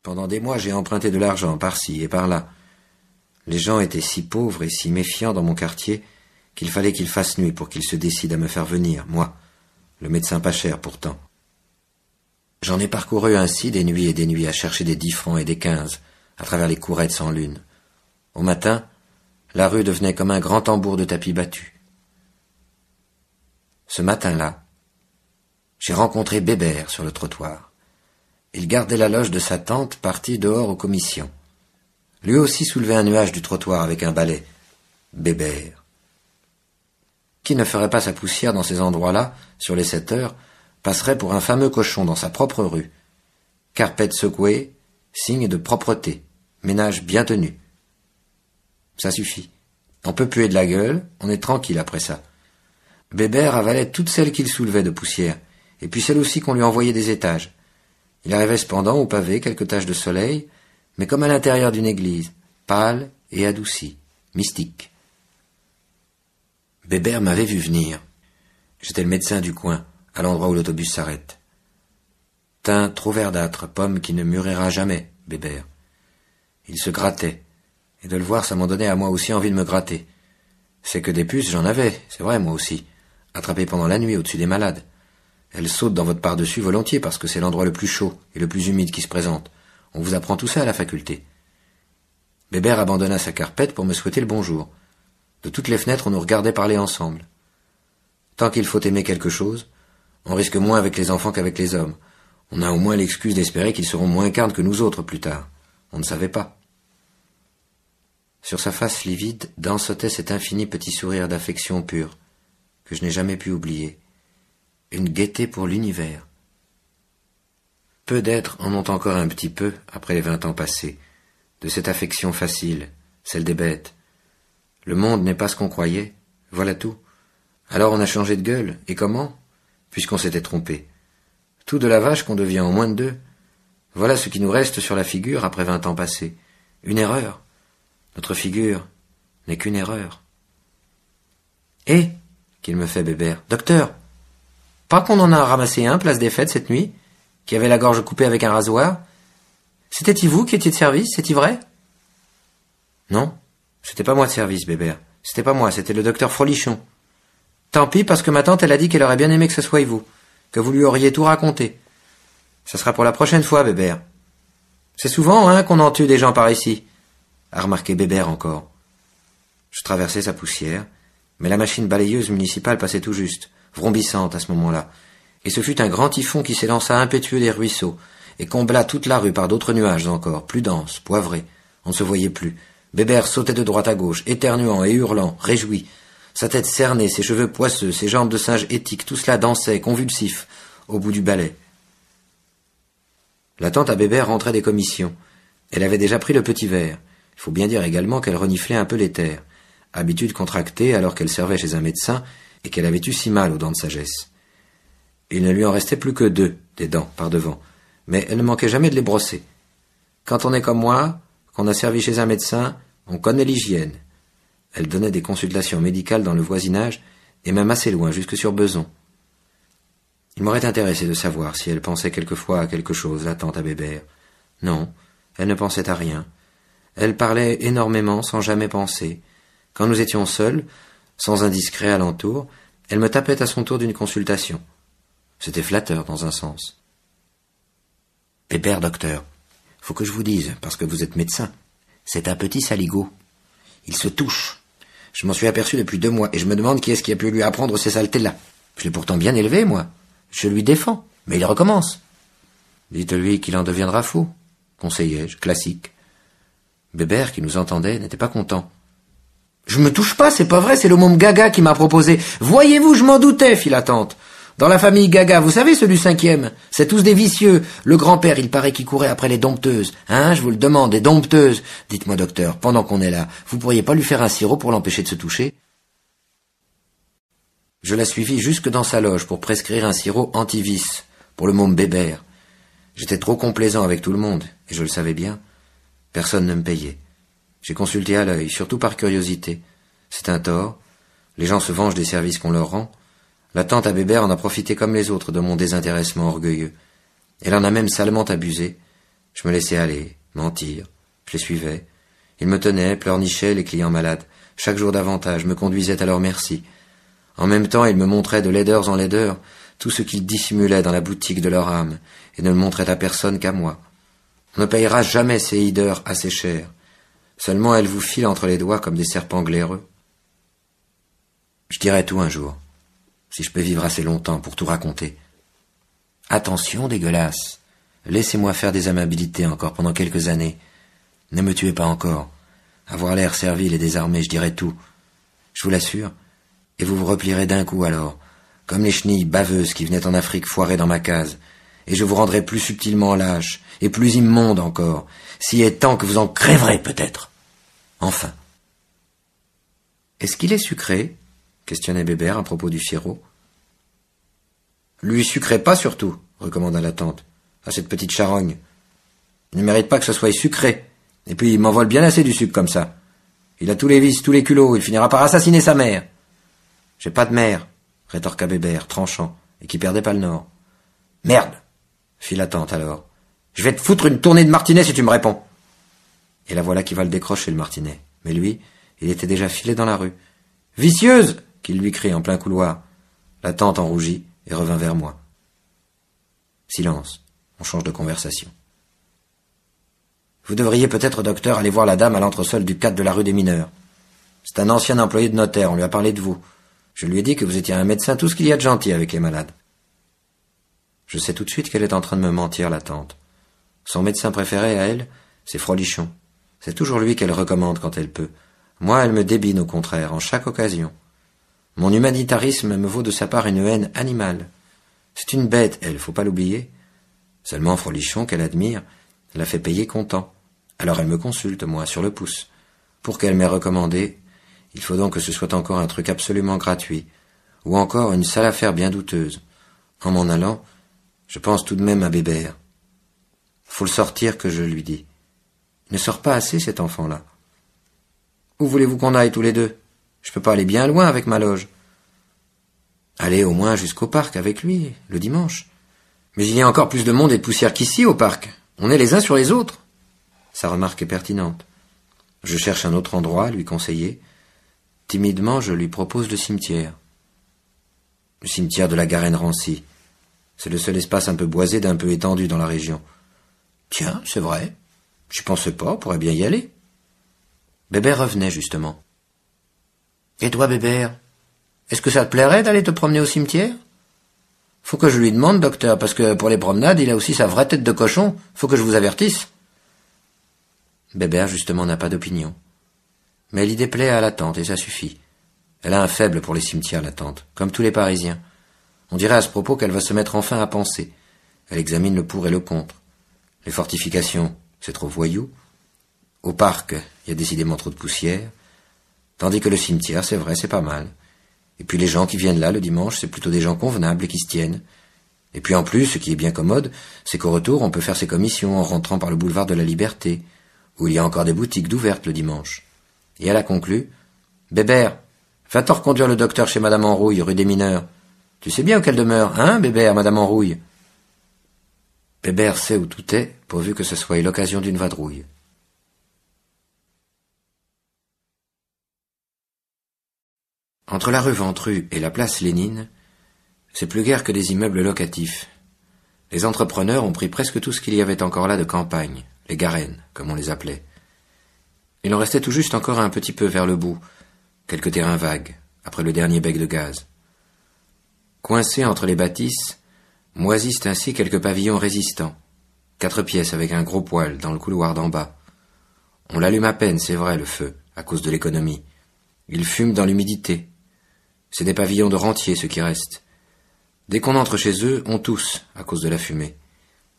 Pendant des mois, j'ai emprunté de l'argent par-ci et par-là. Les gens étaient si pauvres et si méfiants dans mon quartier qu'il fallait qu'il fasse nuit pour qu'ils se décident à me faire venir, moi, le médecin pas cher pourtant. J'en ai parcouru ainsi des nuits et des nuits à chercher des 10 francs et des 15 à travers les courettes sans lune. Au matin, la rue devenait comme un grand tambour de tapis battu. Ce matin-là, j'ai rencontré Bébert sur le trottoir. Il gardait la loge de sa tante partie dehors aux commissions. Lui aussi soulevait un nuage du trottoir avec un balai. Bébert. Qui ne ferait pas sa poussière dans ces endroits-là, sur les 7 heures, passerait pour un fameux cochon dans sa propre rue. Carpette secouée, signe de propreté, ménage bien tenu. Ça suffit. On peut puer de la gueule, on est tranquille après ça. Bébert avalait toutes celles qu'il soulevait de poussière, et puis celles aussi qu'on lui envoyait des étages. Il arrivait cependant au pavé quelques taches de soleil, mais comme à l'intérieur d'une église, pâle et adouci, mystique. Bébert m'avait vu venir. J'étais le médecin du coin, à l'endroit où l'autobus s'arrête. Teint trop verdâtre, pomme qui ne mûrira jamais, Bébert. Il se grattait, et de le voir, ça m'en donnait à moi aussi envie de me gratter. C'est que des puces, j'en avais, c'est vrai, moi aussi, attrapées pendant la nuit au-dessus des malades. Elles sautent dans votre par-dessus volontiers parce que c'est l'endroit le plus chaud et le plus humide qui se présente. On vous apprend tout ça à la faculté. Bébert abandonna sa carpette pour me souhaiter le bonjour. De toutes les fenêtres, on nous regardait parler ensemble. Tant qu'il faut aimer quelque chose, on risque moins avec les enfants qu'avec les hommes. On a au moins l'excuse d'espérer qu'ils seront moins carnes que nous autres plus tard. On ne savait pas. Sur sa face livide dansotait cet infini petit sourire d'affection pure, que je n'ai jamais pu oublier. Une gaieté pour l'univers. Peu d'êtres en ont encore un petit peu, après les 20 ans passés, de cette affection facile, celle des bêtes. Le monde n'est pas ce qu'on croyait, voilà tout. Alors on a changé de gueule, et comment? Puisqu'on s'était trompé. Tout de la vache qu'on devient en moins de 2. Voilà ce qui nous reste sur la figure après 20 ans passés. Une erreur. Notre figure n'est qu'une erreur. Eh, qu'il me fait Bébert. Docteur, pas qu'on en a ramassé un, place des fêtes, cette nuit, qui avait la gorge coupée avec un rasoir? C'était-y vous qui étiez de service, c'est-y vrai? Non, c'était pas moi de service, Bébert. C'était pas moi, c'était le docteur Frolichon. Tant pis, parce que ma tante, elle a dit qu'elle aurait bien aimé que ce soit vous, que vous lui auriez tout raconté. Ça sera pour la prochaine fois, Bébert. C'est souvent, hein, qu'on en tue des gens par ici, a remarqué Bébert encore. Je traversais sa poussière, mais la machine balayeuse municipale passait tout juste, vrombissante à ce moment-là, et ce fut un grand typhon qui s'élança impétueux des ruisseaux, et combla toute la rue par d'autres nuages encore, plus denses, poivrés. On ne se voyait plus. Bébert sautait de droite à gauche, éternuant et hurlant, réjoui. Sa tête cernée, ses cheveux poisseux, ses jambes de singe éthique, tout cela dansait, convulsif, au bout du balai. La tante à Bébert rentrait des commissions. Elle avait déjà pris le petit verre. Il faut bien dire également qu'elle reniflait un peu les terres. Habitude contractée alors qu'elle servait chez un médecin et qu'elle avait eu si mal aux dents de sagesse. Il ne lui en restait plus que 2, des dents, par devant, mais elle ne manquait jamais de les brosser. Quand on est comme moi, qu'on a servi chez un médecin, on connaît l'hygiène. Elle donnait des consultations médicales dans le voisinage, et même assez loin, jusque sur Beson. Il m'aurait intéressé de savoir si elle pensait quelquefois à quelque chose, la tante à Bébert. Non, elle ne pensait à rien. Elle parlait énormément sans jamais penser. Quand nous étions seuls, sans indiscret alentour, elle me tapait à son tour d'une consultation. C'était flatteur dans un sens. Bébert, docteur, faut que je vous dise, parce que vous êtes médecin, c'est un petit saligot. Il se touche. Je m'en suis aperçu depuis 2 mois, et je me demande qui est-ce qui a pu lui apprendre ces saletés-là. Je l'ai pourtant bien élevé, moi. Je lui défends, mais il recommence. Dites-lui qu'il en deviendra fou, conseillai-je, classique. Bébert, qui nous entendait, n'était pas content. Je me touche pas, c'est pas vrai, c'est le môme Gaga qui m'a proposé. Voyez-vous, je m'en doutais, fit la tante. Dans la famille Gaga, vous savez, ceux du 5e, c'est tous des vicieux. Le grand-père, il paraît qu'il courait après les dompteuses. Hein, je vous le demande, des dompteuses. Dites-moi, docteur, pendant qu'on est là, vous pourriez pas lui faire un sirop pour l'empêcher de se toucher? Je la suivis jusque dans sa loge pour prescrire un sirop anti-vice pour le môme Bébert. J'étais trop complaisant avec tout le monde, et je le savais bien. Personne ne me payait. J'ai consulté à l'œil, surtout par curiosité. C'est un tort. Les gens se vengent des services qu'on leur rend. La tante à Bébert en a profité comme les autres de mon désintéressement orgueilleux. Elle en a même salement abusé. Je me laissais aller, mentir, je les suivais. Ils me tenaient, pleurnichaient les clients malades, chaque jour davantage, me conduisaient à leur merci. En même temps, ils me montraient de laideurs en laideurs tout ce qu'ils dissimulaient dans la boutique de leur âme, et ne le montraient à personne qu'à moi. On ne payera jamais ces hideurs assez cher. Seulement elles vous filent entre les doigts comme des serpents glaireux. Je dirai tout un jour, si je peux vivre assez longtemps pour tout raconter. Attention, dégueulasse. Laissez-moi faire des amabilités encore pendant quelques années. Ne me tuez pas encore. Avoir l'air servile et désarmé, je dirai tout. Je vous l'assure. Et vous vous replierez d'un coup alors, comme les chenilles baveuses qui venaient en Afrique foirer dans ma case. Et je vous rendrai plus subtilement lâche, et plus immonde encore, si est temps que vous en crèverez peut-être. Enfin. Est-ce qu'il est sucré? Questionnait Bébert à propos du sirop. Lui sucrez pas surtout, recommanda la tante, à cette petite charogne. Il ne mérite pas que ce soit sucré. Et puis il m'en vole bien assez du sucre comme ça. Il a tous les vices, tous les culots, il finira par assassiner sa mère. J'ai pas de mère, rétorqua Bébert, tranchant, et qui perdait pas le nord. Merde, fit la tante alors. Je vais te foutre une tournée de martinet si tu me réponds. Et la voilà qui va le décrocher, le martinet. Mais lui, il était déjà filé dans la rue. Vicieuse! Qu'il lui crie en plein couloir. La tante en rougit et revint vers moi. Silence, on change de conversation. Vous devriez peut-être, docteur, aller voir la dame à l'entresol du 4 de la rue des Mineurs. C'est un ancien employé de notaire, on lui a parlé de vous. Je lui ai dit que vous étiez un médecin tout ce qu'il y a de gentil avec les malades. Je sais tout de suite qu'elle est en train de me mentir, la tante. Son médecin préféré à elle, c'est Frolichon. C'est toujours lui qu'elle recommande quand elle peut. Moi, elle me débine au contraire, en chaque occasion. Mon humanitarisme me vaut de sa part une haine animale. C'est une bête, elle, faut pas l'oublier. Seulement Frolichon, qu'elle admire, l'a fait payer comptant. Alors elle me consulte, moi, sur le pouce. Pour qu'elle m'ait recommandé, il faut donc que ce soit encore un truc absolument gratuit, ou encore une sale affaire bien douteuse. En m'en allant, je pense tout de même à Bébert. Faut le sortir, que je lui dis. Il ne sort pas assez, cet enfant-là. Où voulez-vous qu'on aille tous les deux? Je peux pas aller bien loin avec ma loge. Allez au moins jusqu'au parc avec lui, le dimanche. Mais il y a encore plus de monde et de poussière qu'ici au parc. On est les uns sur les autres. Sa remarque est pertinente. Je cherche un autre endroit à lui conseiller. Timidement, je lui propose le cimetière. Le cimetière de la Garenne-Rancy. C'est le seul espace un peu boisé d'un peu étendu dans la région. Tiens, c'est vrai. J'y pensais pas, on pourrait bien y aller. Bébert revenait, justement. Et toi, Bébert, est-ce que ça te plairait d'aller te promener au cimetière? Faut que je lui demande, docteur, parce que pour les promenades, il a aussi sa vraie tête de cochon. Faut que je vous avertisse. Bébert, justement, n'a pas d'opinion. Mais l'idée plaît à la tante, et ça suffit. Elle a un faible pour les cimetières, la tante, comme tous les Parisiens. On dirait à ce propos qu'elle va se mettre enfin à penser. Elle examine le pour et le contre. Les fortifications, c'est trop voyou. Au parc, il y a décidément trop de poussière. Tandis que le cimetière, c'est vrai, c'est pas mal. Et puis les gens qui viennent là le dimanche, c'est plutôt des gens convenables et qui se tiennent. Et puis en plus, ce qui est bien commode, c'est qu'au retour, on peut faire ses commissions en rentrant par le boulevard de la Liberté, où il y a encore des boutiques d'ouvertes le dimanche. Et elle a conclu, « Bébert, va-t'en reconduire le docteur chez Madame Enrouille, rue des Mineurs. Tu sais bien où qu'elle demeure, hein, Bébert, Madame Enrouille ?» Bébert sait où tout est, pourvu que ce soit l'occasion d'une vadrouille. Entre la rue Ventru et la place Lénine, c'est plus guère que des immeubles locatifs. Les entrepreneurs ont pris presque tout ce qu'il y avait encore là de campagne, les Garennes, comme on les appelait. Il en restait tout juste encore un petit peu vers le bout, quelques terrains vagues, après le dernier bec de gaz. Coincés entre les bâtisses, moisissent ainsi quelques pavillons résistants, 4 pièces avec un gros poêle dans le couloir d'en bas. On l'allume à peine, c'est vrai, le feu, à cause de l'économie. Il fume dans l'humidité. C'est des pavillons de rentiers, ceux qui restent. Dès qu'on entre chez eux, on tousse, à cause de la fumée.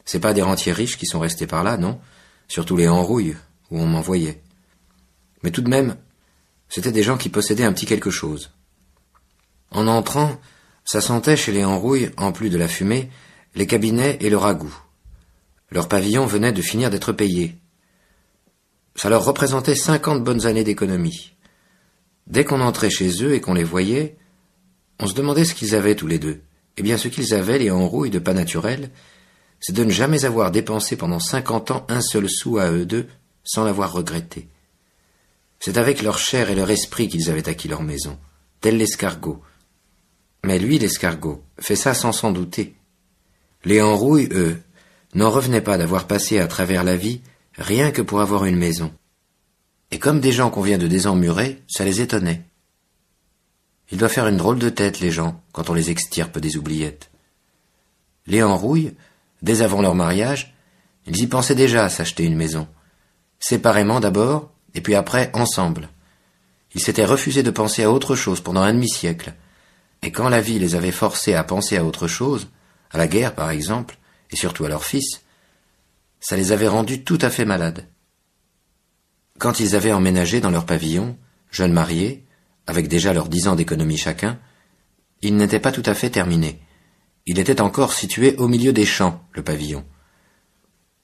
C'est pas des rentiers riches qui sont restés par là, non, surtout les Enrouilles, où on m'envoyait. Mais tout de même, c'étaient des gens qui possédaient un petit quelque chose. En entrant, ça sentait chez les Enrouilles, en plus de la fumée, les cabinets et le ragoût. Leurs pavillons venaient de finir d'être payés. Ça leur représentait 50 bonnes années d'économie. Dès qu'on entrait chez eux et qu'on les voyait, on se demandait ce qu'ils avaient tous les deux. Eh bien, ce qu'ils avaient, les Enrouilles de pas naturel, c'est de ne jamais avoir dépensé pendant 50 ans un seul sou à eux deux, sans l'avoir regretté. C'est avec leur chair et leur esprit qu'ils avaient acquis leur maison, tel l'escargot. Mais lui, l'escargot, fait ça sans s'en douter. Les Henrouille, eux, n'en revenaient pas d'avoir passé à travers la vie rien que pour avoir une maison. Et comme des gens qu'on vient de désemmurer, ça les étonnait. Ils doivent faire une drôle de tête, les gens, quand on les extirpe des oubliettes. Les Henrouille, dès avant leur mariage, ils y pensaient déjà à s'acheter une maison. Séparément d'abord, et puis après ensemble. Ils s'étaient refusés de penser à autre chose pendant un demi-siècle. Et quand la vie les avait forcés à penser à autre chose, à la guerre par exemple, et surtout à leur fils, ça les avait rendus tout à fait malades. Quand ils avaient emménagé dans leur pavillon, jeunes mariés, avec déjà leurs 10 ans d'économie chacun, il n'était pas tout à fait terminé. Il était encore situé au milieu des champs, le pavillon.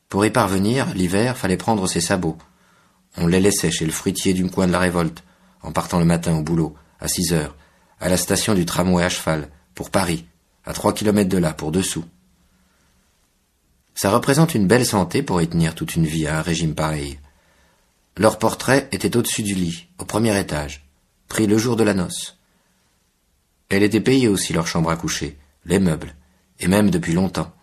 Pour y parvenir, l'hiver, fallait prendre ses sabots. On les laissait chez le fruitier du coin de la Révolte, en partant le matin au boulot, à 6 heures, à la station du tramway à cheval, pour Paris, à 3 kilomètres de là, pour 2 sous. Ça représente une belle santé pour y tenir toute une vie à un régime pareil. Leur portrait était au-dessus du lit, au premier étage, pris le jour de la noce. Elle était payée aussi leur chambre à coucher, les meubles, et même depuis longtemps.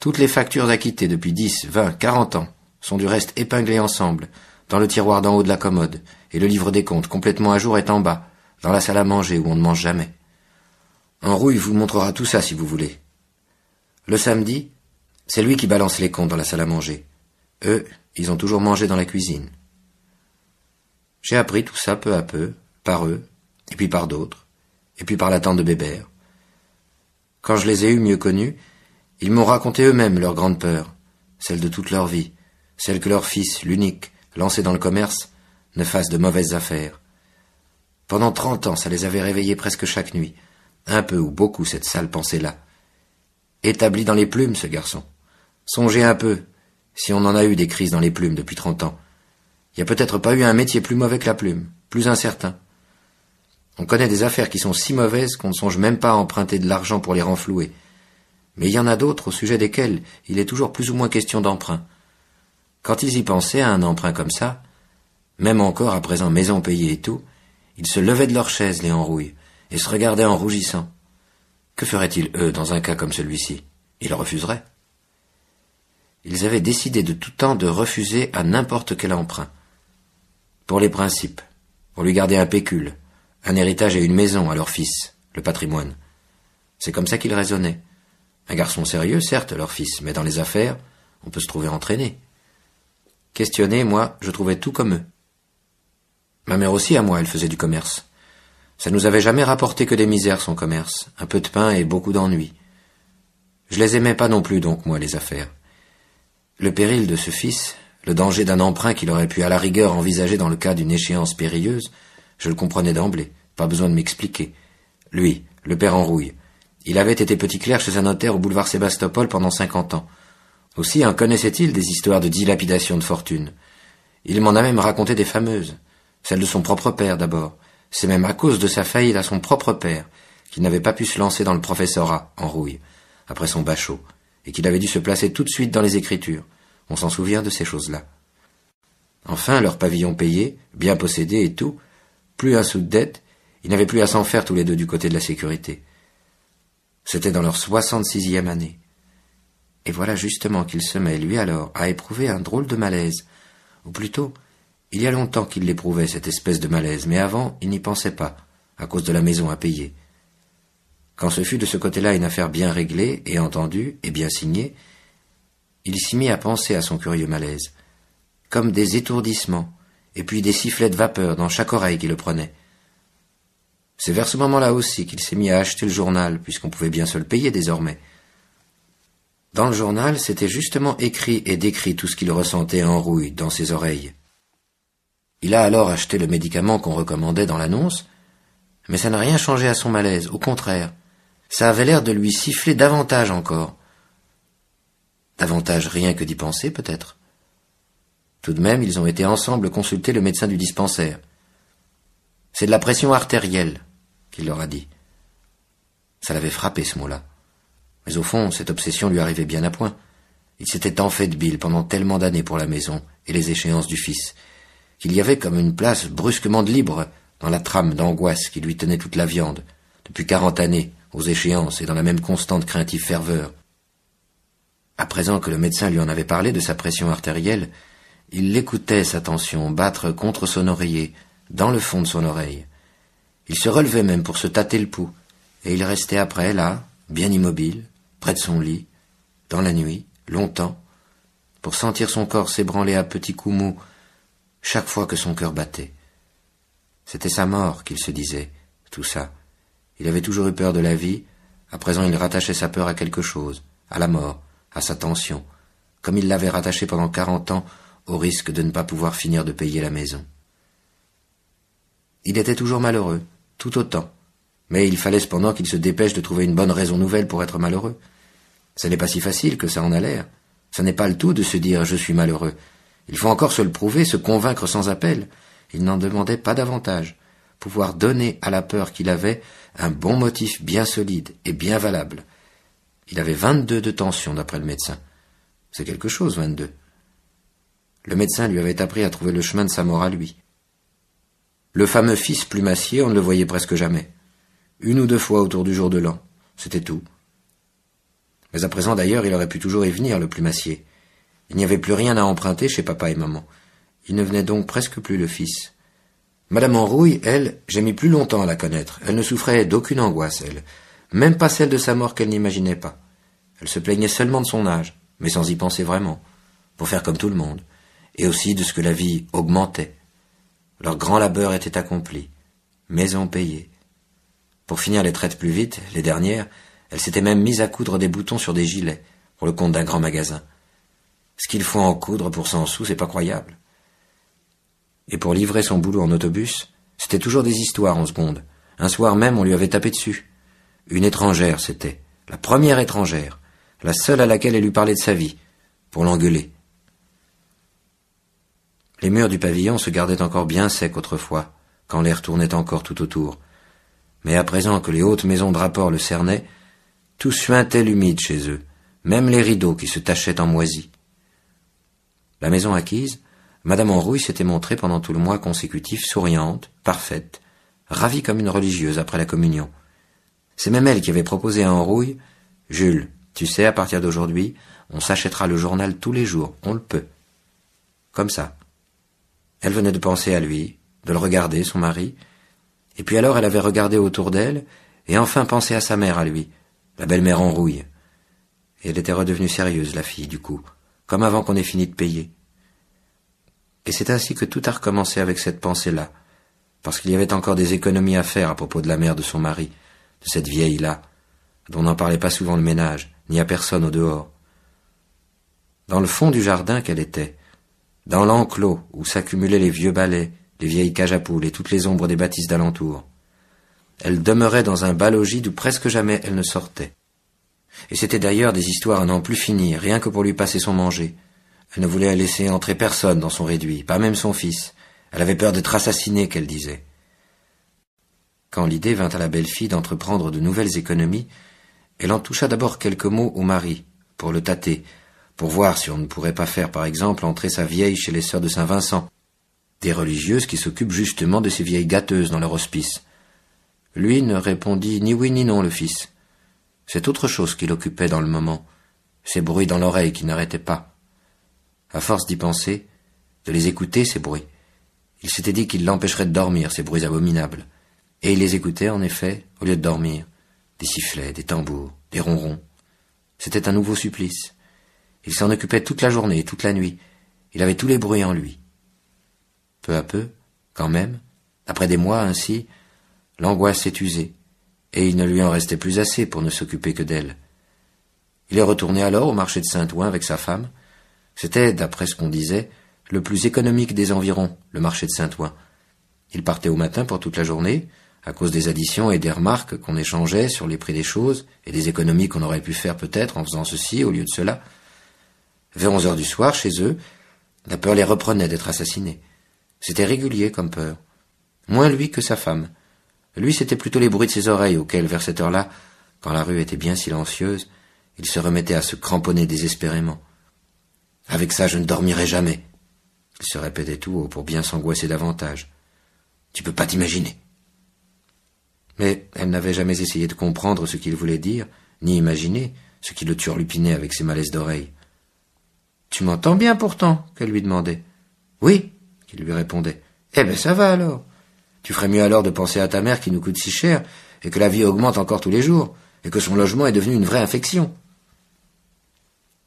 Toutes les factures acquittées depuis 10, 20, 40 ans sont du reste épinglées ensemble, dans le tiroir d'en haut de la commode, et le livre des comptes complètement à jour est en bas, dans la salle à manger où on ne mange jamais. Henrouille vous montrera tout ça si vous voulez. Le samedi, c'est lui qui balance les comptes dans la salle à manger. Eux, ils ont toujours mangé dans la cuisine. J'ai appris tout ça peu à peu, par eux, et puis par d'autres, et puis par la tante de Bébert. Quand je les ai eus mieux connus, ils m'ont raconté eux-mêmes leur grande peur, celle de toute leur vie, celle que leur fils, l'unique, lancé dans le commerce, ne fasse de mauvaises affaires. Pendant 30 ans, ça les avait réveillés presque chaque nuit, un peu ou beaucoup cette sale pensée-là. Établi dans les plumes, ce garçon. Songez un peu, si on en a eu des crises dans les plumes depuis 30 ans. Il n'y a peut-être pas eu un métier plus mauvais que la plume, plus incertain. On connaît des affaires qui sont si mauvaises qu'on ne songe même pas à emprunter de l'argent pour les renflouer. Mais il y en a d'autres au sujet desquelles il est toujours plus ou moins question d'emprunt. Quand ils y pensaient à un emprunt comme ça, même encore à présent maison payée et tout, ils se levaient de leur chaise, les Henrouille, et se regardaient en rougissant. Que feraient-ils, eux, dans un cas comme celui-ci? Ils refuseraient. Ils avaient décidé de tout temps de refuser à n'importe quel emprunt. Pour les principes, pour lui garder un pécule, un héritage et une maison à leur fils, le patrimoine. C'est comme ça qu'ils raisonnaient. Un garçon sérieux, certes, leur fils, mais dans les affaires, on peut se trouver entraîné. Questionné, moi, je trouvais tout comme eux. Ma mère aussi, à moi, elle faisait du commerce. Ça nous avait jamais rapporté que des misères, son commerce, un peu de pain et beaucoup d'ennuis. Je les aimais pas non plus, donc, moi, les affaires. Le péril de ce fils, le danger d'un emprunt qu'il aurait pu à la rigueur envisager dans le cas d'une échéance périlleuse, je le comprenais d'emblée, pas besoin de m'expliquer. Lui, le père Henrouille, il avait été petit clerc chez un notaire au boulevard Sébastopol pendant 50 ans. Aussi en connaissait-il des histoires de dilapidation de fortune. Il m'en a même raconté des fameuses, celle de son propre père d'abord. C'est même à cause de sa faillite à son propre père qu'il n'avait pas pu se lancer dans le professorat, Henrouille, après son bachot, et qu'il avait dû se placer tout de suite dans les écritures. On s'en souvient de ces choses-là. Enfin, leur pavillon payé, bien possédé et tout, plus un sou de dette, ils n'avaient plus à s'en faire tous les deux du côté de la sécurité. C'était dans leur 66e année. Et voilà justement qu'il se met, lui alors, à éprouver un drôle de malaise. Ou plutôt, il y a longtemps qu'il l'éprouvait, cette espèce de malaise, mais avant, il n'y pensait pas, à cause de la maison à payer. Quand ce fut de ce côté-là une affaire bien réglée, et entendue, et bien signée, il s'y mit à penser à son curieux malaise, comme des étourdissements, et puis des sifflets de vapeur dans chaque oreille qui le prenait. C'est vers ce moment-là aussi qu'il s'est mis à acheter le journal, puisqu'on pouvait bien se le payer désormais. Dans le journal, c'était justement écrit et décrit tout ce qu'il ressentait en rouille dans ses oreilles. Il a alors acheté le médicament qu'on recommandait dans l'annonce, mais ça n'a rien changé à son malaise, au contraire. Ça avait l'air de lui siffler davantage encore. Davantage rien que d'y penser, peut-être. Tout de même, ils ont été ensemble consulter le médecin du dispensaire. C'est de la pression artérielle, qu'il leur a dit. Ça l'avait frappé, ce mot-là. Mais au fond, cette obsession lui arrivait bien à point. Il s'était tant fait de bile pendant tellement d'années pour la maison et les échéances du fils, qu'il y avait comme une place brusquement de libre dans la trame d'angoisse qui lui tenait toute la viande, depuis 40 années, aux échéances et dans la même constante craintive ferveur. À présent que le médecin lui en avait parlé de sa pression artérielle, il l'écoutait, sa tension, battre contre son oreiller, dans le fond de son oreille. Il se relevait même pour se tâter le pouls, et il restait après, là, bien immobile, près de son lit, dans la nuit, longtemps, pour sentir son corps s'ébranler à petits coups mous, chaque fois que son cœur battait. C'était sa mort qu'il se disait, tout ça. Il avait toujours eu peur de la vie, à présent il rattachait sa peur à quelque chose, à la mort, à sa tension, comme il l'avait rattachée pendant 40 ans au risque de ne pas pouvoir finir de payer la maison. Il était toujours malheureux, tout autant, mais il fallait cependant qu'il se dépêche de trouver une bonne raison nouvelle pour être malheureux. Ce n'est pas si facile que ça en a l'air. Ce n'est pas le tout de se dire « je suis malheureux ». Il faut encore se le prouver, se convaincre sans appel. Il n'en demandait pas davantage. Pouvoir donner à la peur qu'il avait un bon motif bien solide et bien valable. Il avait 22 de tension d'après le médecin. C'est quelque chose, 22. Le médecin lui avait appris à trouver le chemin de sa mort à lui. Le fameux fils plumassier, on ne le voyait presque jamais. 1 ou 2 fois autour du jour de l'an, c'était tout. Mais à présent d'ailleurs, il aurait pu toujours y venir, le plumassier. Il n'y avait plus rien à emprunter chez papa et maman. Il ne venait donc presque plus le fils. Madame Enrouille, elle, j'ai mis plus longtemps à la connaître. Elle ne souffrait d'aucune angoisse, elle. Même pas celle de sa mort qu'elle n'imaginait pas. Elle se plaignait seulement de son âge, mais sans y penser vraiment, pour faire comme tout le monde, et aussi de ce que la vie augmentait. Leur grand labeur était accompli, maison payée. Pour finir les traites plus vite, les dernières, elle s'était même mise à coudre des boutons sur des gilets, pour le compte d'un grand magasin. Ce qu'il faut en coudre pour 100 sous, c'est pas croyable. Et pour livrer son boulot en autobus, c'était toujours des histoires en seconde. Un soir même, on lui avait tapé dessus. Une étrangère, c'était. La première étrangère. La seule à laquelle elle lui parlait de sa vie. Pour l'engueuler. Les murs du pavillon se gardaient encore bien secs autrefois, quand l'air tournait encore tout autour. Mais à présent que les hautes maisons de rapport le cernaient, tout suintait l'humide chez eux, même les rideaux qui se tachaient en moisi. La maison acquise, Madame Enrouille s'était montrée pendant tout le mois consécutif souriante, parfaite, ravie comme une religieuse après la communion. C'est même elle qui avait proposé à Enrouille « Jules, tu sais, à partir d'aujourd'hui, on s'achètera le journal tous les jours, on le peut. » Comme ça. Elle venait de penser à lui, de le regarder, son mari, et puis alors elle avait regardé autour d'elle, et enfin pensé à sa mère à lui, la belle-mère Enrouille. Et elle était redevenue sérieuse, la fille, du coup, comme avant qu'on ait fini de payer. Et c'est ainsi que tout a recommencé avec cette pensée-là, parce qu'il y avait encore des économies à faire à propos de la mère de son mari, de cette vieille-là, dont n'en parlait pas souvent le ménage, ni à personne au dehors. Dans le fond du jardin qu'elle était, dans l'enclos où s'accumulaient les vieux balais, les vieilles cages à poules et toutes les ombres des bâtisses d'alentour, elle demeurait dans un bas logis d'où presque jamais elle ne sortait. Et c'était d'ailleurs des histoires à n'en plus finir, rien que pour lui passer son manger. Elle ne voulait laisser entrer personne dans son réduit, pas même son fils. Elle avait peur d'être assassinée, qu'elle disait. Quand l'idée vint à la belle-fille d'entreprendre de nouvelles économies, elle en toucha d'abord quelques mots au mari, pour le tâter, pour voir si on ne pourrait pas faire, par exemple, entrer sa vieille chez les sœurs de Saint-Vincent, des religieuses qui s'occupent justement de ces vieilles gâteuses dans leur hospice. Lui ne répondit ni oui ni non, le fils. C'est autre chose qui l'occupait dans le moment, ces bruits dans l'oreille qui n'arrêtaient pas. À force d'y penser, de les écouter, ces bruits, il s'était dit qu'il l'empêcherait de dormir, ces bruits abominables. Et il les écoutait, en effet, au lieu de dormir. Des sifflets, des tambours, des ronrons. C'était un nouveau supplice. Il s'en occupait toute la journée, toute la nuit. Il avait tous les bruits en lui. Peu à peu, quand même, après des mois ainsi, l'angoisse s'est usée, et il ne lui en restait plus assez pour ne s'occuper que d'elle. Il est retourné alors au marché de Saint-Ouen avec sa femme. C'était, d'après ce qu'on disait, le plus économique des environs, le marché de Saint-Ouen. Il partait au matin pour toute la journée, à cause des additions et des remarques qu'on échangeait sur les prix des choses, et des économies qu'on aurait pu faire peut-être en faisant ceci au lieu de cela. Vers 11 heures du soir, chez eux, la peur les reprenait d'être assassinés. C'était régulier comme peur. Moins lui que sa femme. Lui, c'était plutôt les bruits de ses oreilles auxquels, vers cette heure-là, quand la rue était bien silencieuse, Il se remettait à se cramponner désespérément. « Avec ça, je ne dormirai jamais !» Il se répétait tout haut pour bien s'angoisser davantage. « Tu peux pas t'imaginer !» Mais elle n'avait jamais essayé de comprendre ce qu'il voulait dire, ni imaginer ce qui le turlupinait avec ses malaises d'oreilles. « Tu m'entends bien pourtant ?» qu'elle lui demandait. « Oui !» qu'il lui répondait. « Eh ben ça va alors. Tu ferais mieux alors de penser à ta mère qui nous coûte si cher, et que la vie augmente encore tous les jours, et que son logement est devenu une vraie infection. »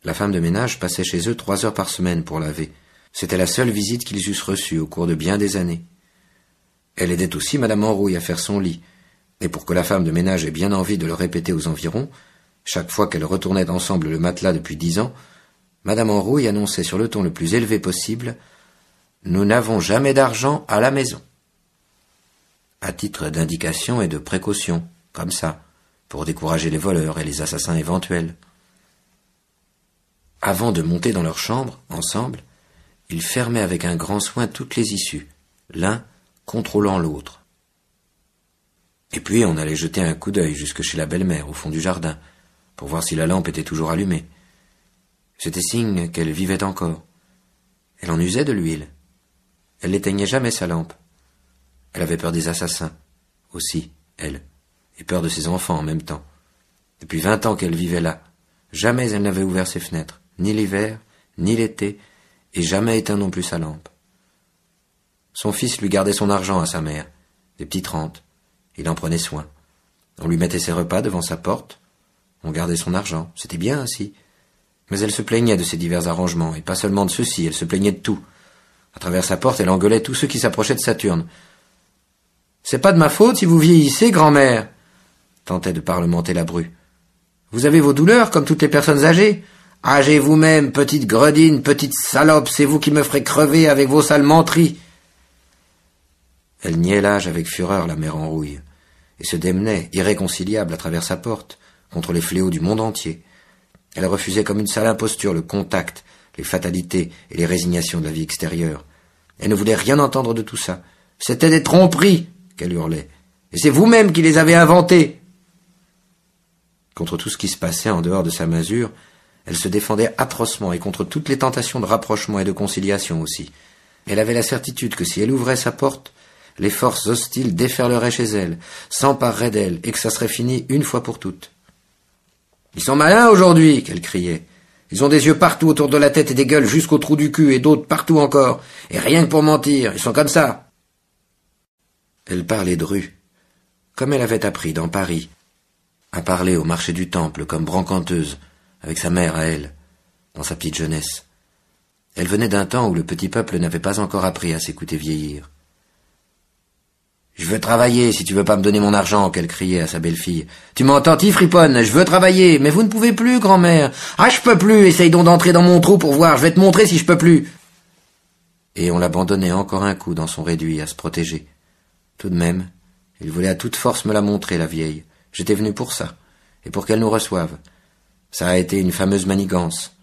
La femme de ménage passait chez eux 3 heures par semaine pour laver. C'était la seule visite qu'ils eussent reçue au cours de bien des années. Elle aidait aussi Madame Enrouille à faire son lit, et pour que la femme de ménage ait bien envie de le répéter aux environs, chaque fois qu'elles retournaient ensemble le matelas depuis 10 ans, Madame Enrouille annonçait sur le ton le plus élevé possible « Nous n'avons jamais d'argent à la maison », à titre d'indication et de précaution, comme ça, pour décourager les voleurs et les assassins éventuels. Avant de monter dans leur chambre, ensemble, ils fermaient avec un grand soin toutes les issues, l'un contrôlant l'autre. Et puis on allait jeter un coup d'œil jusque chez la belle-mère, au fond du jardin, pour voir si la lampe était toujours allumée. C'était signe qu'elle vivait encore. Elle en usait de l'huile. Elle n'éteignait jamais sa lampe. Elle avait peur des assassins, aussi, elle, et peur de ses enfants en même temps. Depuis 20 ans qu'elle vivait là, jamais elle n'avait ouvert ses fenêtres, ni l'hiver, ni l'été, et jamais éteint non plus sa lampe. Son fils lui gardait son argent à sa mère, des petites rentes. Il en prenait soin. On lui mettait ses repas devant sa porte. On gardait son argent. C'était bien ainsi. Mais elle se plaignait de ces divers arrangements, et pas seulement de ceux-ci, elle se plaignait de tout. À travers sa porte, elle engueulait tous ceux qui s'approchaient de Saturne. « C'est pas de ma faute si vous vieillissez, grand-mère !» tentait de parlementer la bru. « Vous avez vos douleurs, comme toutes les personnes âgées. Âgée vous-même, petite gredine, petite salope, c'est vous qui me ferez crever avec vos sales menteries. » Elle niait l'âge avec fureur, la mère Enrouille, et se démenait, irréconciliable à travers sa porte, contre les fléaux du monde entier. Elle refusait comme une sale imposture le contact, les fatalités et les résignations de la vie extérieure. Elle ne voulait rien entendre de tout ça. C'était des tromperies, qu'elle hurlait, et c'est vous-même qui les avez inventées. Contre tout ce qui se passait en dehors de sa masure, elle se défendait atrocement et contre toutes les tentations de rapprochement et de conciliation aussi. Elle avait la certitude que si elle ouvrait sa porte, les forces hostiles déferleraient chez elle, s'empareraient d'elle, et que ça serait fini une fois pour toutes. « Ils sont malins aujourd'hui !» qu'elle criait. « Ils ont des yeux partout autour de la tête et des gueules jusqu'au trou du cul et d'autres partout encore, et rien que pour mentir, ils sont comme ça !» Elle parlait dru, comme elle avait appris dans Paris, à parler au marché du Temple comme brancanteuse, avec sa mère à elle, dans sa petite jeunesse. Elle venait d'un temps où le petit peuple n'avait pas encore appris à s'écouter vieillir. « Je veux travailler, si tu veux pas me donner mon argent !» qu'elle criait à sa belle-fille. « Tu m'entends, friponne, je veux travailler, mais vous ne pouvez plus, grand-mère. Ah, je peux plus, essaye donc d'entrer dans mon trou pour voir, je vais te montrer si je peux plus. » Et on l'abandonnait encore un coup dans son réduit à se protéger. Tout de même, il voulait à toute force me la montrer, la vieille. J'étais venu pour ça, et pour qu'elle nous reçoive. Ça a été une fameuse manigance.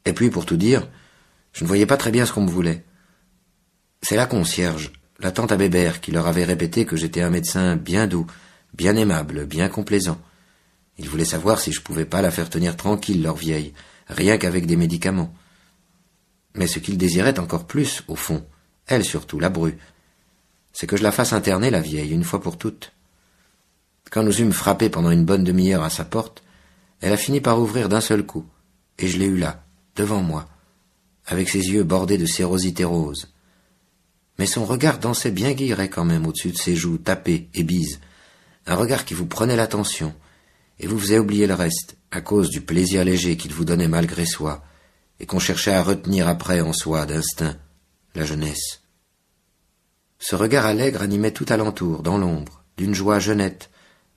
Et puis, pour tout dire, je ne voyais pas très bien ce qu'on me voulait. C'est la concierge, la tante à Bébert, qui leur avait répété que j'étais un médecin bien doux, bien aimable, bien complaisant. Ils voulaient savoir si je pouvais pas la faire tenir tranquille, leur vieille, rien qu'avec des médicaments. Mais ce qu'ils désiraient encore plus, au fond, elle surtout, la bru, c'est que je la fasse interner, la vieille, une fois pour toutes. Quand nous eûmes frappé pendant une bonne demi-heure à sa porte, elle a fini par ouvrir d'un seul coup, et je l'ai eue là, devant moi, avec ses yeux bordés de sérosité rose. Mais son regard dansait bien guilleret quand même au-dessus de ses joues tapées et bises, un regard qui vous prenait l'attention, et vous faisait oublier le reste, à cause du plaisir léger qu'il vous donnait malgré soi, et qu'on cherchait à retenir après en soi d'instinct, la jeunesse. Ce regard allègre animait tout alentour, dans l'ombre, d'une joie jeunette,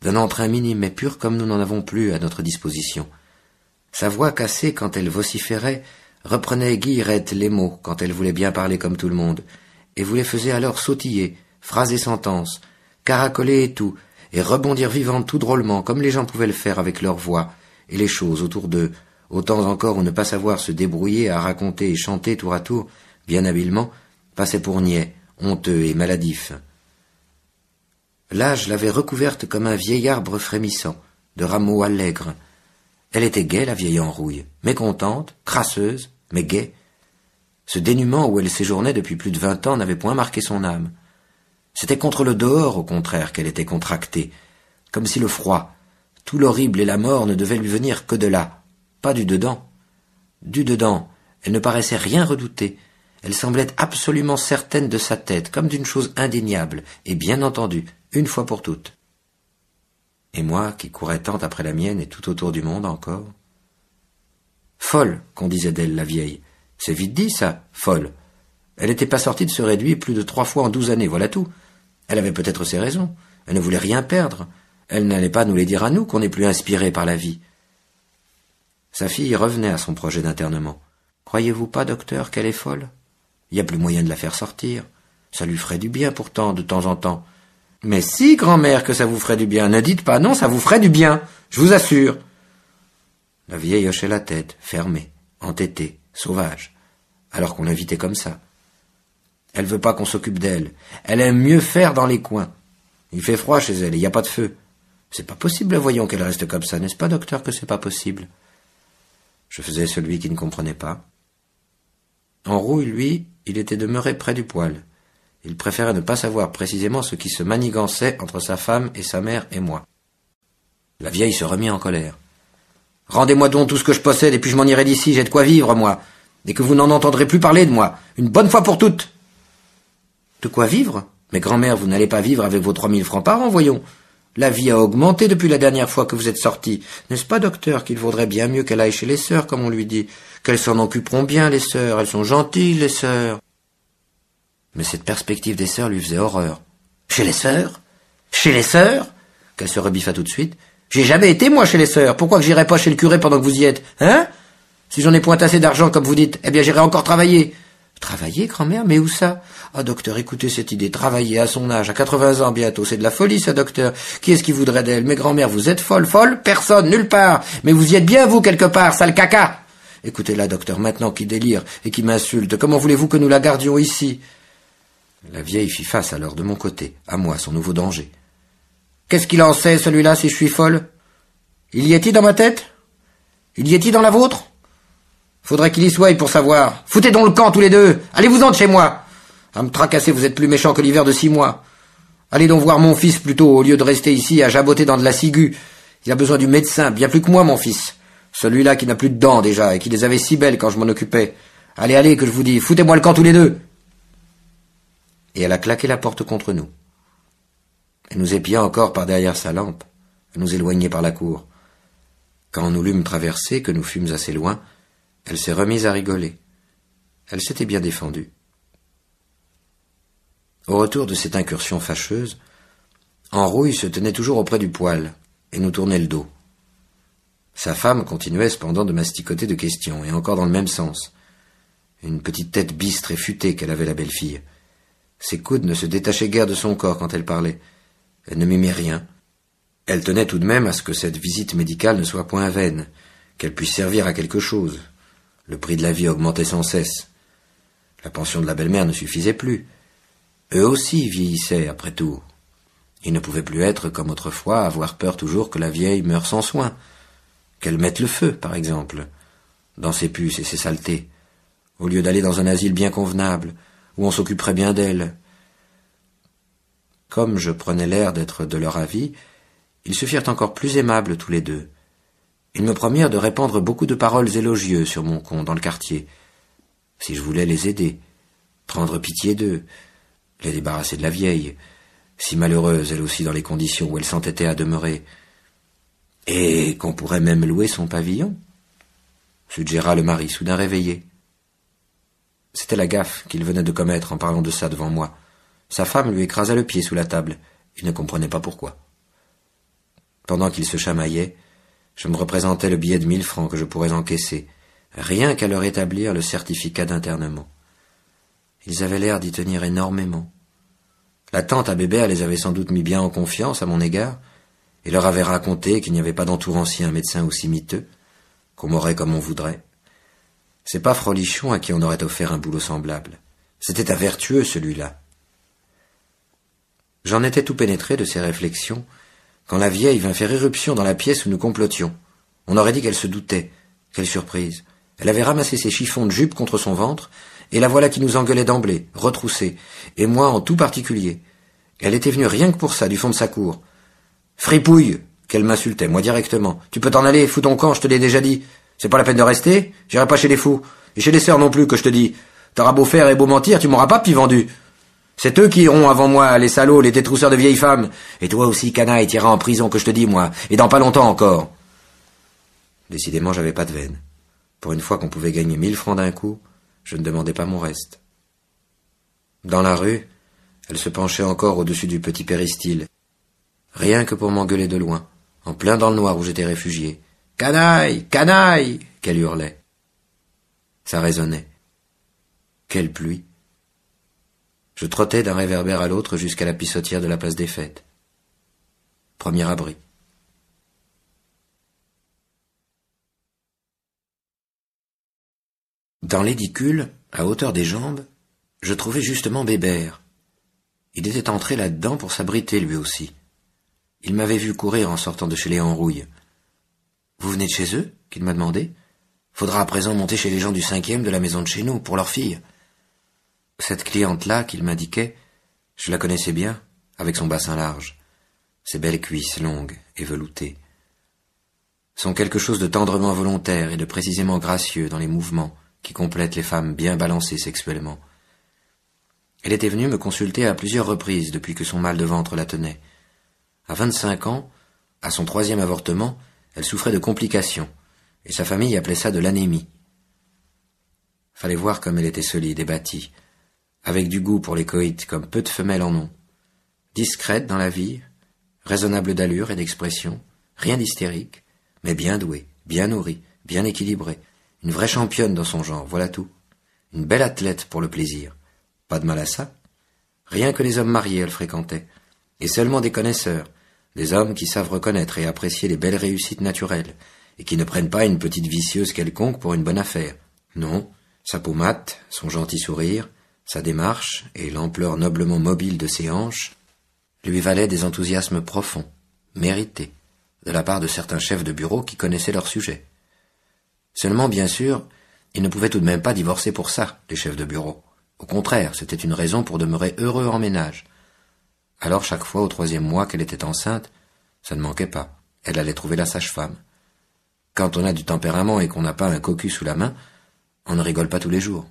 d'un entrain minime et pur comme nous n'en avons plus à notre disposition. Sa voix cassée quand elle vociférait reprenait guillerette les mots quand elle voulait bien parler comme tout le monde, et vous les faisait alors sautiller, phrases et sentences, caracoler et tout, et rebondir vivantes tout drôlement comme les gens pouvaient le faire avec leur voix, et les choses autour d'eux, au temps encore où ne pas savoir se débrouiller à raconter et chanter tour à tour, bien habilement, passait pour niais, honteux et maladif. L'âge l'avait recouverte comme un vieil arbre frémissant, de rameaux allègres. Elle était gaie, la vieille Enrouille, mécontente, crasseuse, mais gaie. Ce dénuement où elle séjournait depuis plus de 20 ans n'avait point marqué son âme. C'était contre le dehors, au contraire, qu'elle était contractée, comme si le froid, tout l'horrible et la mort ne devaient lui venir que de là, pas du dedans. Du dedans, elle ne paraissait rien redouter. Elle semblait absolument certaine de sa tête, comme d'une chose indéniable, et bien entendue, une fois pour toutes. Et moi, qui courais tant après la mienne et tout autour du monde encore. Folle, qu'on disait d'elle, la vieille. C'est vite dit, ça, folle. Elle n'était pas sortie de ce réduit plus de 3 fois en 12 années, voilà tout. Elle avait peut-être ses raisons. Elle ne voulait rien perdre. Elle n'allait pas nous les dire à nous qu'on n'est plus inspiré par la vie. Sa fille revenait à son projet d'internement. Croyez-vous pas, docteur, qu'elle est folle? Il n'y a plus moyen de la faire sortir. Ça lui ferait du bien pourtant, de temps en temps. Mais si, grand-mère, que ça vous ferait du bien. Ne dites pas non, ça vous ferait du bien. Je vous assure. La vieille hochait la tête, fermée, entêtée, sauvage, alors qu'on l'invitait comme ça. Elle veut pas qu'on s'occupe d'elle. Elle aime mieux faire dans les coins. Il fait froid chez elle, il n'y a pas de feu. C'est pas possible, voyons, qu'elle reste comme ça, n'est-ce pas, docteur, que c'est pas possible? Je faisais celui qui ne comprenait pas. Enrouille, lui, il était demeuré près du poêle. Il préférait ne pas savoir précisément ce qui se manigançait entre sa femme et sa mère et moi. La vieille se remit en colère. « Rendez-moi donc tout ce que je possède et puis je m'en irai d'ici, j'ai de quoi vivre, moi, et que vous n'en entendrez plus parler de moi, une bonne fois pour toutes. » « De quoi vivre? Mais grand-mère, vous n'allez pas vivre avec vos 3000 francs par an, voyons. La vie a augmenté depuis la dernière fois que vous êtes sorti. N'est-ce pas, docteur, qu'il vaudrait bien mieux qu'elle aille chez les sœurs, comme on lui dit, qu'elles s'en occuperont bien, les sœurs, elles sont gentilles, les sœurs. » Mais cette perspective des sœurs lui faisait horreur. « Chez les sœurs? Chez les sœurs ?» Qu'elle se rebiffa tout de suite. « J'ai jamais été, moi, chez les sœurs. Pourquoi que j'irais pas chez le curé pendant que vous y êtes? Hein? Si j'en ai point assez d'argent, comme vous dites, eh bien j'irai encore travailler. » « Travailler, grand-mère? Mais où ça? Ah, docteur, écoutez cette idée. Travailler à son âge, à 80 ans bientôt, c'est de la folie, ça, docteur. Qui est-ce qui voudrait d'elle? Mais grand-mère, vous êtes folle, folle? Personne, nulle part. Mais vous y êtes bien, vous, quelque part, sale caca. Écoutez-la, docteur, maintenant qui délire et qui m'insulte. Comment voulez-vous que nous la gardions ici? » La vieille fit face alors de mon côté, à moi, son nouveau danger. « Qu'est-ce qu'il en sait, celui-là, si je suis folle? Il y est-il dans ma tête? Il y est-il dans la vôtre? Faudrait qu'il y soit pour savoir. Foutez donc le camp tous les deux. Allez-vous-en de chez moi. À me tracasser, vous êtes plus méchant que l'hiver de 6 mois. Allez donc voir mon fils plutôt, au lieu de rester ici à jaboter dans de la ciguë. Il a besoin du médecin, bien plus que moi, mon fils. Celui-là qui n'a plus de dents déjà, et qui les avait si belles quand je m'en occupais. Allez, allez, que je vous dis, foutez-moi le camp tous les deux. Et elle a claqué la porte contre nous. Elle nous épia encore par derrière sa lampe. Elle nous éloignait par la cour. Quand nous l'eûmes traversée, que nous fûmes assez loin, elle s'est remise à rigoler. Elle s'était bien défendue. Au retour de cette incursion fâcheuse, Enrouille se tenait toujours auprès du poêle et nous tournait le dos. Sa femme continuait cependant de masticoter de questions, et encore dans le même sens. Une petite tête bistre et futée qu'elle avait, la belle fille. Ses coudes ne se détachaient guère de son corps quand elle parlait. Elle ne mimait rien. Elle tenait tout de même à ce que cette visite médicale ne soit point vaine, qu'elle puisse servir à quelque chose. Le prix de la vie augmentait sans cesse. La pension de la belle-mère ne suffisait plus. Eux aussi vieillissaient, après tout. Ils ne pouvaient plus être, comme autrefois, avoir peur toujours que la vieille meure sans soin. Qu'elle mette le feu, par exemple, dans ses puces et ses saletés, au lieu d'aller dans un asile bien convenable, où on s'occuperait bien d'elle. Comme je prenais l'air d'être de leur avis, ils se firent encore plus aimables tous les deux. Ils me promirent de répandre beaucoup de paroles élogieuses sur mon compte dans le quartier, si je voulais les aider, prendre pitié d'eux, les débarrasser de la vieille, si malheureuse elle aussi dans les conditions où elle s'entêtait à demeurer, et qu'on pourrait même louer son pavillon, suggéra le mari soudain réveillé. C'était la gaffe qu'il venait de commettre en parlant de ça devant moi. Sa femme lui écrasa le pied sous la table. Il ne comprenait pas pourquoi. Pendant qu'il se chamaillait, je me représentais le billet de 1000 francs que je pourrais encaisser, rien qu'à leur établir le certificat d'internement. Ils avaient l'air d'y tenir énormément. La tante à Bébert les avait sans doute mis bien en confiance à mon égard, et leur avait raconté qu'il n'y avait pas d'entourancier un médecin aussi miteux, qu'on m'aurait comme on voudrait. C'est pas Frolichon à qui on aurait offert un boulot semblable. C'était un vertueux, celui-là. J'en étais tout pénétré de ces réflexions, quand la vieille vint faire éruption dans la pièce où nous complotions. On aurait dit qu'elle se doutait. Quelle surprise. Elle avait ramassé ses chiffons de jupe contre son ventre, et la voilà qui nous engueulait d'emblée, retroussée, et moi en tout particulier. Elle était venue rien que pour ça, du fond de sa cour. « Fripouille !» qu'elle m'insultait, moi directement. « Tu peux t'en aller, fous ton camp, je te l'ai déjà dit. C'est pas la peine de rester, j'irai pas chez les fous. Et chez les sœurs non plus, que je te dis. T'auras beau faire et beau mentir, tu m'auras pas pis vendu. C'est eux qui iront avant moi, les salauds, les détrousseurs de vieilles femmes. Et toi aussi, canaille, t'iras en prison, que je te dis, moi, et dans pas longtemps encore. » Décidément, j'avais pas de veine. Pour une fois qu'on pouvait gagner 1000 francs d'un coup, je ne demandais pas mon reste. Dans la rue, elle se penchait encore au-dessus du petit péristyle, rien que pour m'engueuler de loin, en plein dans le noir où j'étais réfugié. « Canaille, canaille !» qu'elle hurlait. Ça résonnait. Quelle pluie! Je trottais d'un réverbère à l'autre jusqu'à la pissotière de la place des Fêtes. Premier abri. Dans l'édicule, à hauteur des jambes, je trouvais justement Bébert. Il était entré là-dedans pour s'abriter lui aussi. Il m'avait vu courir en sortant de chez les Henrouilles. « Vous venez de chez eux ?» qu'il m'a demandé. « Faudra à présent monter chez les gens du 5e de la maison de chez nous, pour leur fille. » Cette cliente-là qu'il m'indiquait, je la connaissais bien, avec son bassin large, ses belles cuisses longues et veloutées. Sont quelque chose de tendrement volontaire et de précisément gracieux dans les mouvements qui complètent les femmes bien balancées sexuellement. Elle était venue me consulter à plusieurs reprises depuis que son mal de ventre la tenait. À 25 ans, à son 3e avortement, elle souffrait de complications, et sa famille appelait ça de l'anémie. Fallait voir comme elle était solide et bâtie, avec du goût pour les coïts comme peu de femelles en ont. Discrète dans la vie, raisonnable d'allure et d'expression, rien d'hystérique, mais bien douée, bien nourrie, bien équilibrée, une vraie championne dans son genre, voilà tout. Une belle athlète pour le plaisir. Pas de mal à ça. Rien que les hommes mariés elle fréquentait, et seulement des connaisseurs, des hommes qui savent reconnaître et apprécier les belles réussites naturelles, et qui ne prennent pas une petite vicieuse quelconque pour une bonne affaire. Non, sa peau mate, son gentil sourire, sa démarche et l'ampleur noblement mobile de ses hanches lui valaient des enthousiasmes profonds, mérités, de la part de certains chefs de bureau qui connaissaient leur sujet. Seulement, bien sûr, ils ne pouvaient tout de même pas divorcer pour ça, les chefs de bureau. Au contraire, c'était une raison pour demeurer heureux en ménage. Alors chaque fois au 3e mois qu'elle était enceinte, ça ne manquait pas, elle allait trouver la sage-femme. Quand on a du tempérament et qu'on n'a pas un cocu sous la main, on ne rigole pas tous les jours.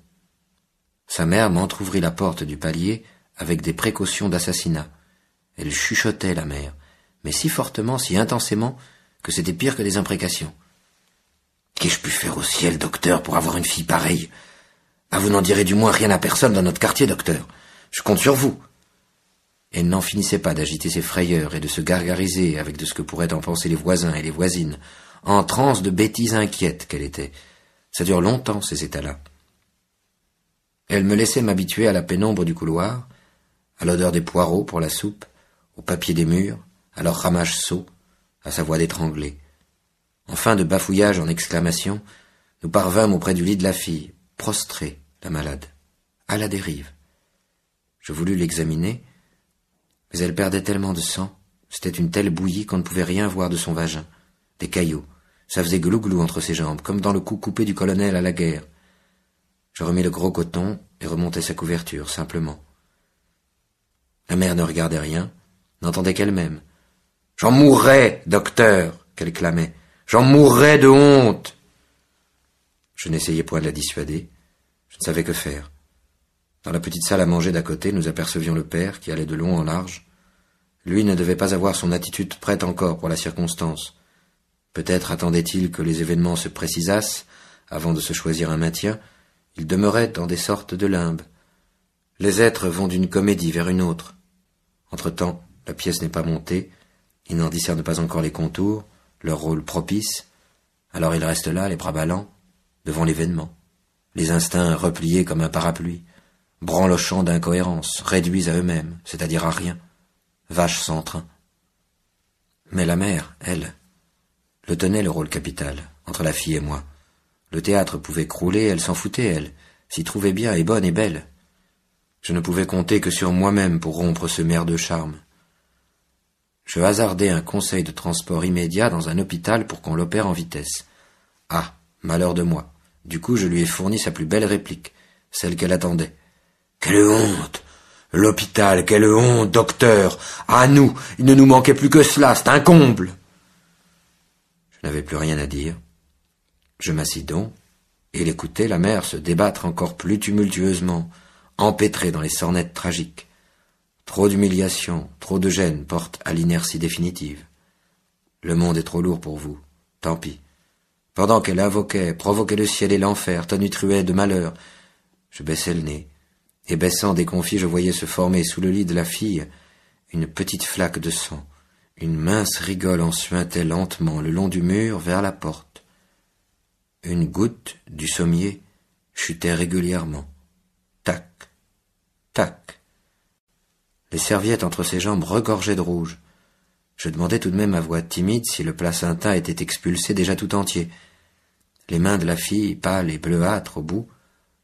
Sa mère m'entr'ouvrit la porte du palier avec des précautions d'assassinat. Elle chuchotait, la mère, mais si fortement, si intensément, que c'était pire que des imprécations. « Qu'ai-je pu faire au ciel, docteur, pour avoir une fille pareille ? Ah, vous n'en direz du moins rien à personne dans notre quartier, docteur. Je compte sur vous. » Elle n'en finissait pas d'agiter ses frayeurs et de se gargariser avec de ce que pourraient en penser les voisins et les voisines, en transe de bêtises inquiètes qu'elle était. Ça dure longtemps, ces états-là. Elle me laissait m'habituer à la pénombre du couloir, à l'odeur des poireaux pour la soupe, au papier des murs, à leur ramage sot, à sa voix d'étranglée. Enfin, de bafouillage en exclamations, nous parvînmes auprès du lit de la fille, prostrée, la malade, à la dérive. Je voulus l'examiner, mais elle perdait tellement de sang, c'était une telle bouillie qu'on ne pouvait rien voir de son vagin, des caillots, ça faisait glou-glou entre ses jambes, comme dans le cou coupé du colonel à la guerre. Je remis le gros coton et remontai sa couverture, simplement. La mère ne regardait rien, n'entendait qu'elle-même. « J'en mourrais, docteur !» qu'elle clamait. « J'en mourrais de honte !» Je n'essayais point de la dissuader. Je ne savais que faire. Dans la petite salle à manger d'à côté, nous apercevions le père qui allait de long en large. Lui ne devait pas avoir son attitude prête encore pour la circonstance. Peut-être attendait-il que les événements se précisassent avant de se choisir un maintien. Il demeurait dans des sortes de limbes. Les êtres vont d'une comédie vers une autre. Entre-temps, la pièce n'est pas montée, ils n'en discernent pas encore les contours, leur rôle propice, alors ils restent là, les bras ballants, devant l'événement, les instincts repliés comme un parapluie, branlochant d'incohérence, réduits à eux-mêmes, c'est-à-dire à rien, vaches sans train. Mais la mère, elle, le tenait le rôle capital, entre la fille et moi. Le théâtre pouvait crouler, elle s'en foutait, elle, s'y trouvait bien et bonne et belle. Je ne pouvais compter que sur moi-même pour rompre ce merdeux charme. Je hasardai un conseil de transport immédiat dans un hôpital pour qu'on l'opère en vitesse. Ah, malheur de moi. Du coup, je lui ai fourni sa plus belle réplique, celle qu'elle attendait. « Quelle honte! L'hôpital, quelle honte, docteur! À nous, il ne nous manquait plus que cela, c'est un comble !» Je n'avais plus rien à dire. Je m'assis donc, et l'écoutai la mère se débattre encore plus tumultueusement, empêtrée dans les sornettes tragiques. Trop d'humiliation, trop de gêne portent à l'inertie définitive. Le monde est trop lourd pour vous, tant pis. Pendant qu'elle invoquait, provoquait le ciel et l'enfer, tonitruait de malheur, je baissais le nez, et baissant déconfit, je voyais se former sous le lit de la fille une petite flaque de sang. Une mince rigole en suintait lentement le long du mur vers la porte. Une goutte du sommier chutait régulièrement. Tac, tac. Les serviettes entre ses jambes regorgeaient de rouge. Je demandai tout de même à voix timide si le placenta était expulsé déjà tout entier. Les mains de la fille, pâles et bleuâtres au bout,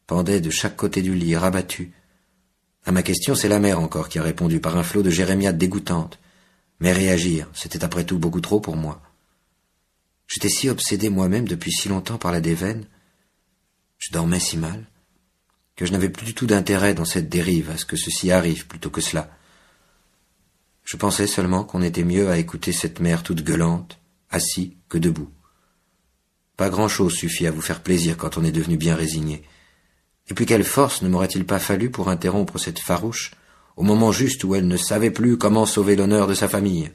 pendaient de chaque côté du lit, rabattues. À ma question, c'est la mère encore qui a répondu par un flot de jérémiades dégoûtantes. Mais réagir, c'était après tout beaucoup trop pour moi. J'étais si obsédé moi-même depuis si longtemps par la déveine, je dormais si mal, que je n'avais plus du tout d'intérêt dans cette dérive à ce que ceci arrive plutôt que cela. Je pensais seulement qu'on était mieux à écouter cette mère toute gueulante, assis, que debout. Pas grand-chose suffit à vous faire plaisir quand on est devenu bien résigné. Et puis quelle force ne m'aurait-il pas fallu pour interrompre cette farouche au moment juste où elle ne savait plus comment sauver l'honneur de sa famille.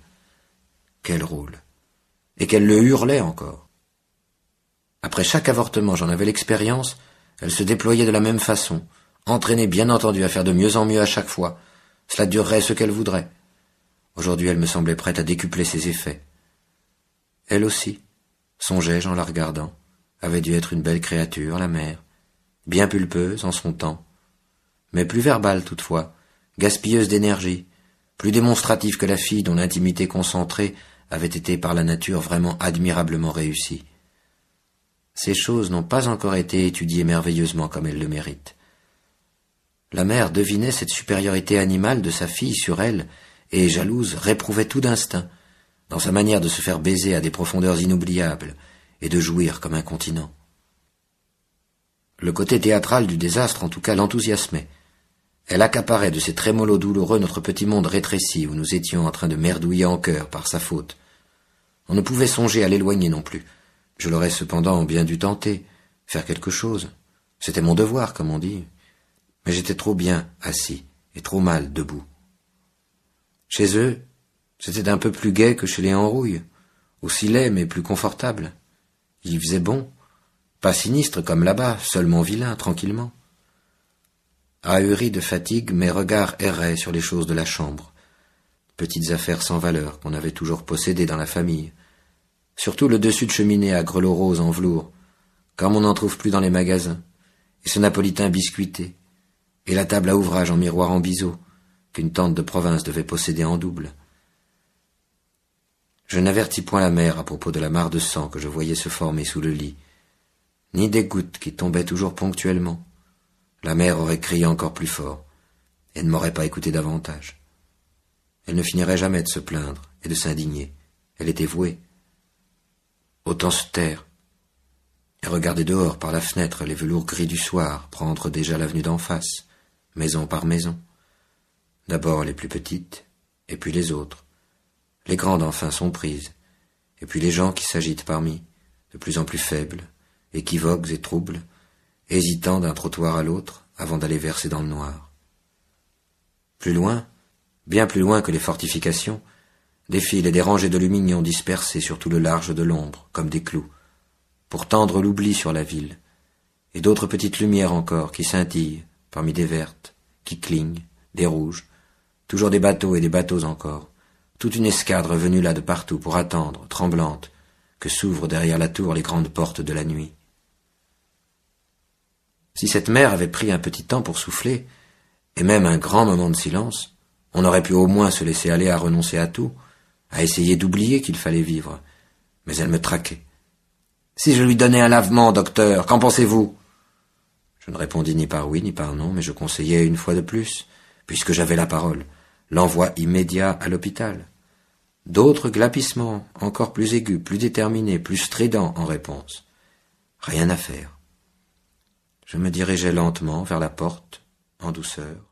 Quel rôle! Et qu'elle le hurlait encore. Après chaque avortement, j'en avais l'expérience, elle se déployait de la même façon, entraînée bien entendu à faire de mieux en mieux à chaque fois. Cela durerait ce qu'elle voudrait. Aujourd'hui, elle me semblait prête à décupler ses effets. Elle aussi, songeais-je en la regardant, avait dû être une belle créature, la mère, bien pulpeuse en son temps, mais plus verbale toutefois, gaspilleuse d'énergie, plus démonstrative que la fille dont l'intimité concentrée avait été par la nature vraiment admirablement réussie. Ces choses n'ont pas encore été étudiées merveilleusement comme elles le méritent. La mère devinait cette supériorité animale de sa fille sur elle, et, jalouse, réprouvait tout d'instinct, dans sa manière de se faire baiser à des profondeurs inoubliables, et de jouir comme un continent. Le côté théâtral du désastre, en tout cas, l'enthousiasmait. Elle accaparait de ses trémolos douloureux notre petit monde rétréci où nous étions en train de merdouiller en chœur par sa faute. On ne pouvait songer à l'éloigner non plus. Je l'aurais cependant bien dû tenter, faire quelque chose. C'était mon devoir, comme on dit. Mais j'étais trop bien assis et trop mal debout. Chez eux, c'était un peu plus gai que chez les Henrouilles, aussi laid mais plus confortable. Il y faisait bon, pas sinistre comme là-bas, seulement vilain, tranquillement. Ahuri de fatigue, mes regards erraient sur les choses de la chambre, petites affaires sans valeur qu'on avait toujours possédées dans la famille, surtout le dessus de cheminée à grelots roses en velours, comme on n'en trouve plus dans les magasins, et ce napolitain biscuité, et la table à ouvrage en miroir en biseau, qu'une tante de province devait posséder en double. Je n'avertis point la mère à propos de la mare de sang que je voyais se former sous le lit, ni des gouttes qui tombaient toujours ponctuellement. La mère aurait crié encore plus fort, et ne m'aurait pas écouté davantage. Elle ne finirait jamais de se plaindre et de s'indigner. Elle était vouée. Autant se taire, et regarder dehors par la fenêtre les velours gris du soir prendre déjà l'avenue d'en face, maison par maison. D'abord les plus petites, et puis les autres. Les grandes enfin sont prises, et puis les gens qui s'agitent parmi, de plus en plus faibles, équivoques et troubles, hésitant d'un trottoir à l'autre avant d'aller verser dans le noir. Plus loin, bien plus loin que les fortifications, des fils et des rangées de lumignon dispersés sur tout le large de l'ombre, comme des clous, pour tendre l'oubli sur la ville, et d'autres petites lumières encore qui scintillent, parmi des vertes, qui clignent, des rouges, toujours des bateaux et des bateaux encore, toute une escadre venue là de partout pour attendre, tremblante, que s'ouvrent derrière la tour les grandes portes de la nuit. Si cette mère avait pris un petit temps pour souffler, et même un grand moment de silence, on aurait pu au moins se laisser aller à renoncer à tout, à essayer d'oublier qu'il fallait vivre. Mais elle me traquait. « Si je lui donnais un lavement, docteur, qu'en pensez-vous » Je ne répondis ni par oui ni par non, mais je conseillais une fois de plus, puisque j'avais la parole, l'envoi immédiat à l'hôpital. D'autres glapissements, encore plus aigus, plus déterminés, plus stridents en réponse. Rien à faire. Je me dirigeai lentement vers la porte, en douceur.